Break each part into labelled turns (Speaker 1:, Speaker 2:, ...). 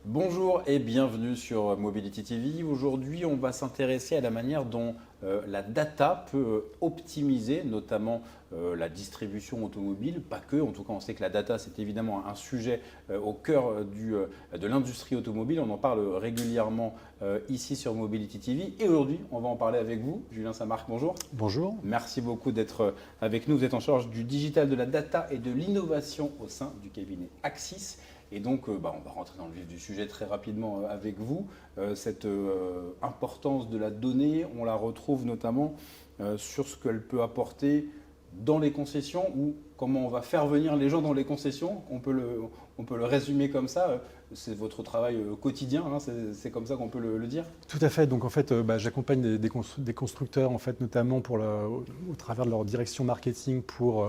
Speaker 1: Bonjour et bienvenue sur Mobility TV. Aujourd'hui, on va s'intéresser à la manière dont la data peut optimiser notamment la distribution automobile, pas que. En tout cas, on sait que la data, c'est évidemment un sujet au cœur de l'industrie automobile. On en parle régulièrement ici sur Mobility TV. Et aujourd'hui, on va en parler avec vous. Julien Saint-Marc, bonjour.
Speaker 2: Bonjour.
Speaker 1: Merci beaucoup d'être avec nous. Vous êtes en charge du digital, de la data et de l'innovation au sein du cabinet Axis. Et donc, on va rentrer dans le vif du sujet très rapidement avec vous. Cette importance de la donnée, on la retrouve notamment sur ce qu'elle peut apporter dans les concessions ou comment on va faire venir les gens dans les concessions. On peut le résumer comme ça. C'est votre travail quotidien, hein, c'est comme ça qu'on peut le dire.
Speaker 2: Tout à fait. Donc en fait, j'accompagne des constructeurs, en fait, notamment au travers de leur direction marketing pour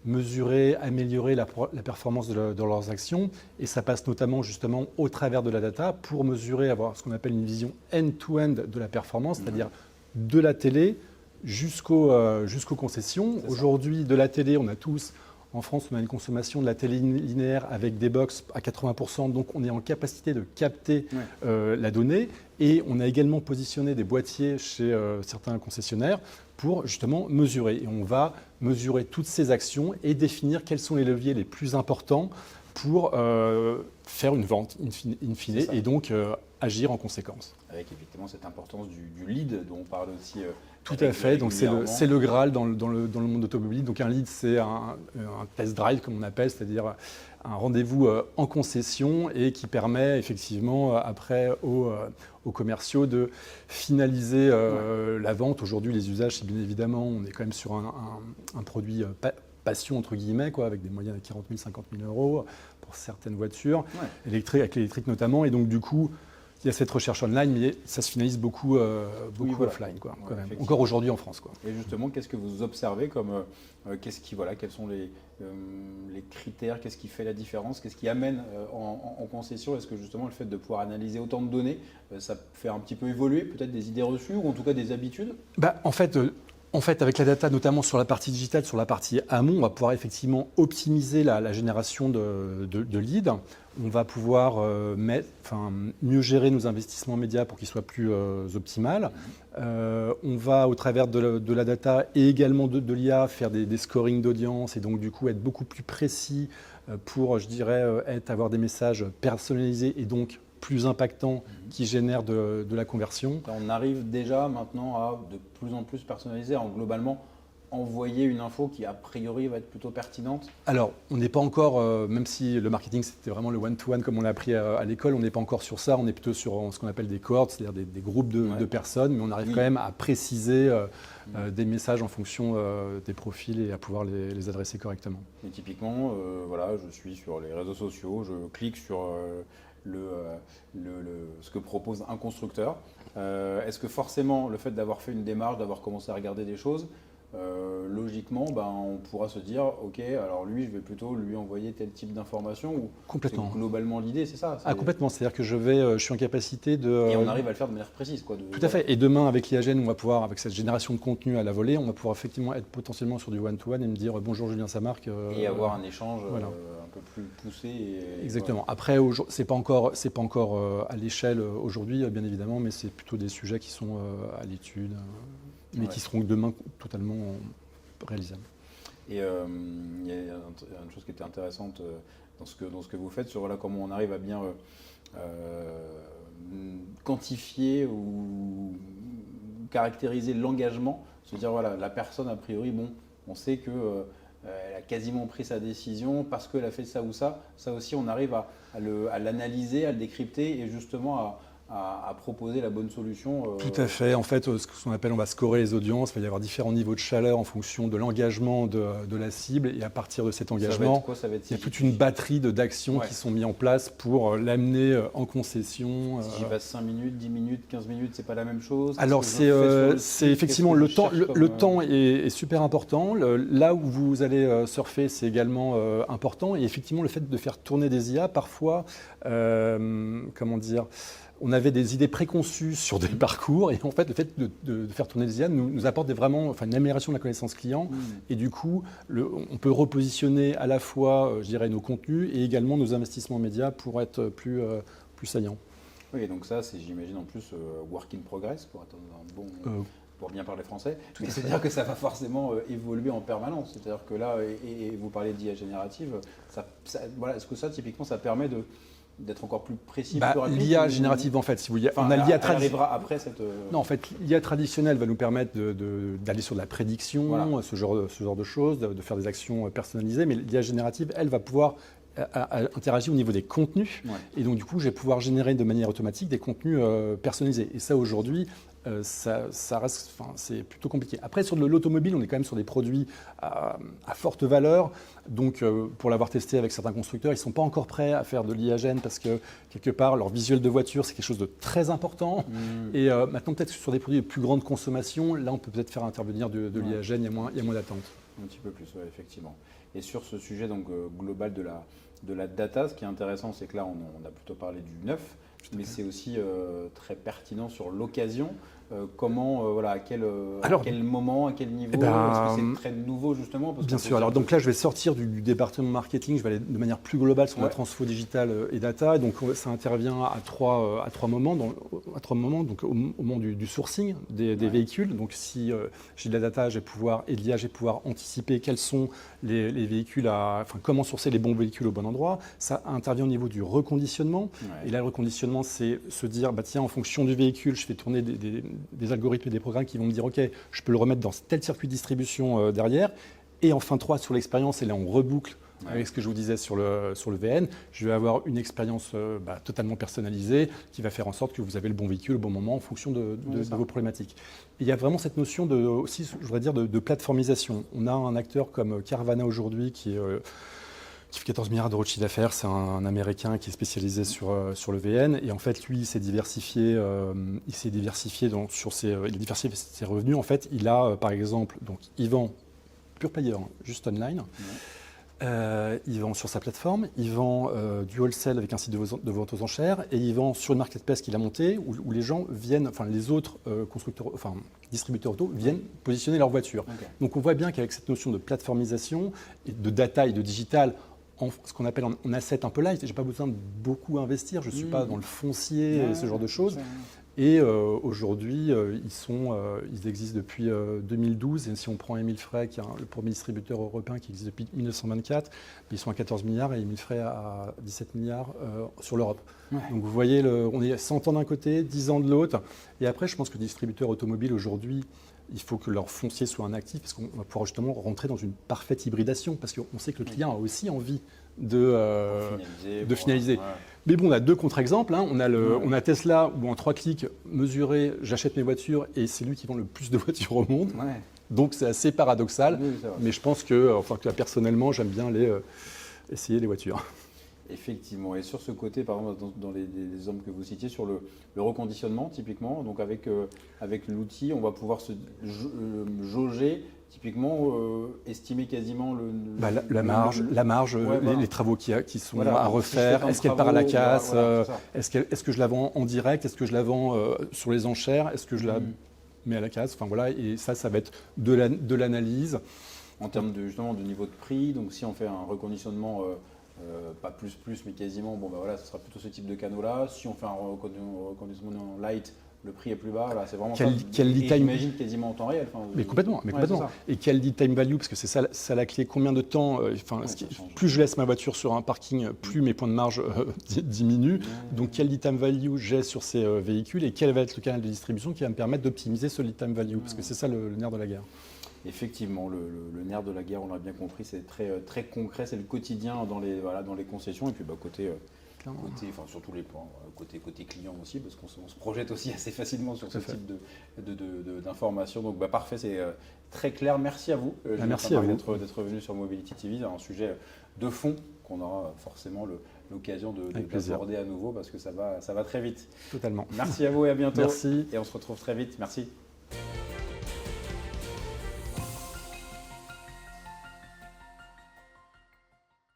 Speaker 2: mesurer, améliorer la performance de leurs actions. Et ça passe notamment justement au travers de la data pour mesurer, avoir ce qu'on appelle une vision end-to-end de la performance, c'est-à-dire de la télé jusqu'aux concessions. Aujourd'hui, de la télé, on a tous, en France, on a une consommation de la télé linéaire avec des box à 80%, donc on est en capacité de capter la donnée. Et on a également positionné des boîtiers chez certains concessionnaires pour justement mesurer. Et on va mesurer toutes ces actions et définir quels sont les leviers les plus importants pour faire une vente in fine et donc agir en conséquence.
Speaker 1: Avec effectivement cette importance du lead dont on parle aussi.
Speaker 2: Tout à fait, donc c'est le Graal dans le monde automobile. Donc un lead, c'est un test drive comme on appelle, c'est-à-dire un rendez-vous en concession et qui permet effectivement après aux commerciaux de finaliser la vente. Aujourd'hui, les usages, c'est bien évidemment, on est quand même sur un produit passion entre guillemets, avec des moyens de 40 000, 50 000 euros pour certaines voitures, avec l'électrique notamment. Et donc du coup, il y a cette recherche online, mais ça se finalise beaucoup offline, quand même. Encore aujourd'hui en France.
Speaker 1: Et justement, qu'est-ce que vous observez quels sont les critères, qu'est-ce qui fait la différence, qu'est-ce qui amène en concession? Est-ce que justement le fait de pouvoir analyser autant de données, ça fait un petit peu évoluer peut-être des idées reçues ou en tout cas des habitudes?
Speaker 2: En fait, avec la data, notamment sur la partie digitale, sur la partie amont, on va pouvoir effectivement optimiser la génération de leads. On va pouvoir mieux gérer nos investissements médias pour qu'ils soient plus optimales. On va, au travers de la data et également de l'IA, faire des scorings d'audience et donc du coup être beaucoup plus précis pour, je dirais, avoir des messages personnalisés et donc plus impactants qui génèrent de la conversion.
Speaker 1: On arrive déjà maintenant à de plus en plus personnaliser, globalement envoyer une info qui a priori va être plutôt pertinente.
Speaker 2: Alors, on n'est pas encore, même si le marketing c'était vraiment le one-to-one comme on l'a appris à l'école, on n'est pas encore sur ça, on est plutôt sur ce qu'on appelle des cohortes, c'est-à-dire des groupes de personnes, mais on arrive quand même à préciser des messages en fonction des profils et à pouvoir les adresser correctement.
Speaker 1: Et typiquement, je suis sur les réseaux sociaux, je clique sur ce que propose un constructeur. Est-ce que forcément le fait d'avoir fait une démarche, d'avoir commencé à regarder des choses, logiquement, on pourra se dire, ok, alors lui, je vais plutôt lui envoyer tel type d'information ou
Speaker 2: complètement.
Speaker 1: Globalement, l'idée, c'est ça.
Speaker 2: Complètement. C'est-à-dire que je suis en capacité de.
Speaker 1: Et on arrive à le faire de manière précise,
Speaker 2: Tout à fait. Et demain, avec l'IAGEN, on va pouvoir, avec cette génération de contenu à la volée, on va pouvoir effectivement être potentiellement sur du one-to-one et me dire bonjour Julien Saint-Marc.
Speaker 1: Et avoir un échange un peu plus poussé.
Speaker 2: Exactement. Après, c'est pas encore à l'échelle aujourd'hui, bien évidemment, mais c'est plutôt des sujets qui sont à l'étude. Mais qui seront demain totalement réalisables.
Speaker 1: Et il y a une chose qui était intéressante dans ce que vous faites sur comment on arrive à bien quantifier ou caractériser l'engagement. Se dire, la personne, a priori, on sait qu'elle a quasiment pris sa décision parce qu'elle a fait ça ou ça. Ça aussi, on arrive à l'analyser, à le décrypter et justement à proposer la bonne solution.
Speaker 2: Tout à fait. En fait, ce qu'on appelle, on va scorer les audiences. Il va y avoir différents niveaux de chaleur en fonction de l'engagement de la cible. Et à partir de cet engagement, il y a toute une batterie d'actions qui sont mises en place pour l'amener en concession.
Speaker 1: Si j'y passe 5 minutes, 10 minutes, 15 minutes, c'est pas la même chose?
Speaker 2: Alors, c'est effectivement le temps est super important. Là où vous allez surfer, c'est également important. Et effectivement, le fait de faire tourner des IA, parfois, on avait des idées préconçues sur des parcours et en fait, le fait de faire tourner des IA nous apporte vraiment une amélioration de la connaissance client et du coup, on peut repositionner à la fois, nos contenus et également nos investissements médias pour être plus saillant.
Speaker 1: Oui, et donc ça, c'est, j'imagine, en plus, work in progress, pour être un bon... pour bien parler français, mais c'est-à-dire que ça va forcément évoluer en permanence. C'est-à-dire que là, et vous parlez d'IA générative, voilà, est-ce que ça, typiquement, ça permet d'être encore plus précis, plus rapide?
Speaker 2: L'IA générative, en fait, si vous voulez,
Speaker 1: on a l'IA arrivera après cette...
Speaker 2: Non, en fait, l'IA traditionnelle va nous permettre d'aller sur de la prédiction, voilà. ce genre de choses, de faire des actions personnalisées, mais l'IA générative, elle, va pouvoir interagir au niveau des contenus, et donc du coup, je vais pouvoir générer de manière automatique des contenus personnalisés. Et ça, aujourd'hui, ça reste, c'est plutôt compliqué. Après, sur l'automobile, on est quand même sur des produits à forte valeur. Donc, pour l'avoir testé avec certains constructeurs, ils ne sont pas encore prêts à faire de l'IA-gène parce que, quelque part, leur visuel de voiture, c'est quelque chose de très important. Et maintenant, peut-être que sur des produits de plus grande consommation, là, on peut peut-être faire intervenir de l'IA-gène, il y a moins d'attente.
Speaker 1: Un petit peu plus, ouais, effectivement. Et sur ce sujet donc, global de la data, ce qui est intéressant, c'est que là, on a plutôt parlé du neuf, mais c'est aussi très pertinent sur l'occasion. Comment, voilà, à quel moment, à quel niveau, est-ce que c'est très nouveau justement?
Speaker 2: Bien sûr, alors donc là je vais sortir du département marketing, je vais aller de manière plus globale sur la transfo digitale et data, et donc ça intervient à trois moments, donc au moment du sourcing des véhicules, donc si j'ai de la data et de l'IA, je vais pouvoir anticiper quels sont les véhicules, comment sourcer les bons véhicules au bon endroit. Ça intervient au niveau du reconditionnement, et là le reconditionnement c'est se dire, tiens, en fonction du véhicule, je fais tourner des algorithmes et des programmes qui vont me dire, OK, je peux le remettre dans tel circuit de distribution derrière. Et enfin, 3, sur l'expérience, et là, on reboucle avec ce que je vous disais sur le VN. Je vais avoir une expérience totalement personnalisée qui va faire en sorte que vous avez le bon véhicule au bon moment en fonction de vos problématiques. Et il y a vraiment cette notion aussi, je voudrais dire, de plateformisation. On a un acteur comme Carvana aujourd'hui qui fait 14 milliards d'euros de chiffre d'affaires. C'est un Américain qui est spécialisé sur le VN. Et en fait, lui, il s'est diversifié, sur ses revenus. En fait, il a, par exemple, donc, il vend pure player, juste online. Il vend sur sa plateforme, il vend du wholesale avec un site de vente aux enchères, et il vend sur une marketplace qu'il a montée où les gens viennent, les autres distributeurs auto viennent positionner leur voiture. Donc on voit bien qu'avec cette notion de plateformisation, et de data et de digital, ce qu'on appelle en asset un peu light, je n'ai pas besoin de beaucoup investir, je ne suis pas dans le foncier et ce genre de choses. Et aujourd'hui, ils existent depuis 2012. Et si on prend Émile Frey, qui est le premier distributeur européen qui existe depuis 1924, ils sont à 14 milliards et Émile Frey à 17 milliards sur l'Europe. Donc vous voyez, on est 100 ans d'un côté, 10 ans de l'autre. Et après, je pense que les distributeurs automobiles aujourd'hui, il faut que leur foncier soit un actif parce qu'on va pouvoir justement rentrer dans une parfaite hybridation parce qu'on sait que le client a aussi envie de finaliser. Mais bon, on a deux contre-exemples. On a Tesla où en 3 clics, mesuré, j'achète mes voitures et c'est lui qui vend le plus de voitures au monde. Donc c'est assez paradoxal. Mais je pense que personnellement, j'aime bien essayer les voitures.
Speaker 1: Effectivement. Et sur ce côté, par exemple, dans les exemples que vous citiez, sur le reconditionnement, typiquement, donc avec l'outil, on va pouvoir se jauger, typiquement, estimer quasiment
Speaker 2: la marge, les travaux qui sont à refaire. Est-ce qu'elle part à la casse? Est-ce que je la vends en direct? Est-ce que je la vends sur les enchères? Est-ce que je la mets à la casse? Et ça va être de l'analyse.
Speaker 1: En termes justement de niveau de prix, donc si on fait un reconditionnement... pas plus, mais quasiment, ce sera plutôt ce type de canaux-là. Si on fait un reconditionnement light, le prix est plus bas. Là, c'est vraiment j'imagine quasiment en temps réel.
Speaker 2: Mais complètement. Et quel lead time value, parce que c'est ça la clé. Combien de temps plus je laisse ma voiture sur un parking, plus mes points de marge diminuent. Donc, quel lead time value j'ai sur ces véhicules et quel va être le canal de distribution qui va me permettre d'optimiser ce lead time value, parce que c'est ça le nerf de la guerre.
Speaker 1: Effectivement, le nerf de la guerre, on l'a bien compris, c'est très, très concret, c'est le quotidien dans les concessions. Et puis côté sur tous les plans, côté client aussi, parce qu'on se projette aussi assez facilement sur ce type d'informations. Donc parfait, c'est très clair. Merci à vous.
Speaker 2: Merci à vous
Speaker 1: d'être venu sur Mobility TV, un sujet de fond qu'on aura forcément l'occasion d'aborder à nouveau parce que ça va très vite.
Speaker 2: Totalement.
Speaker 1: Merci à vous et à bientôt.
Speaker 2: Merci.
Speaker 1: Et on se retrouve très vite. Merci.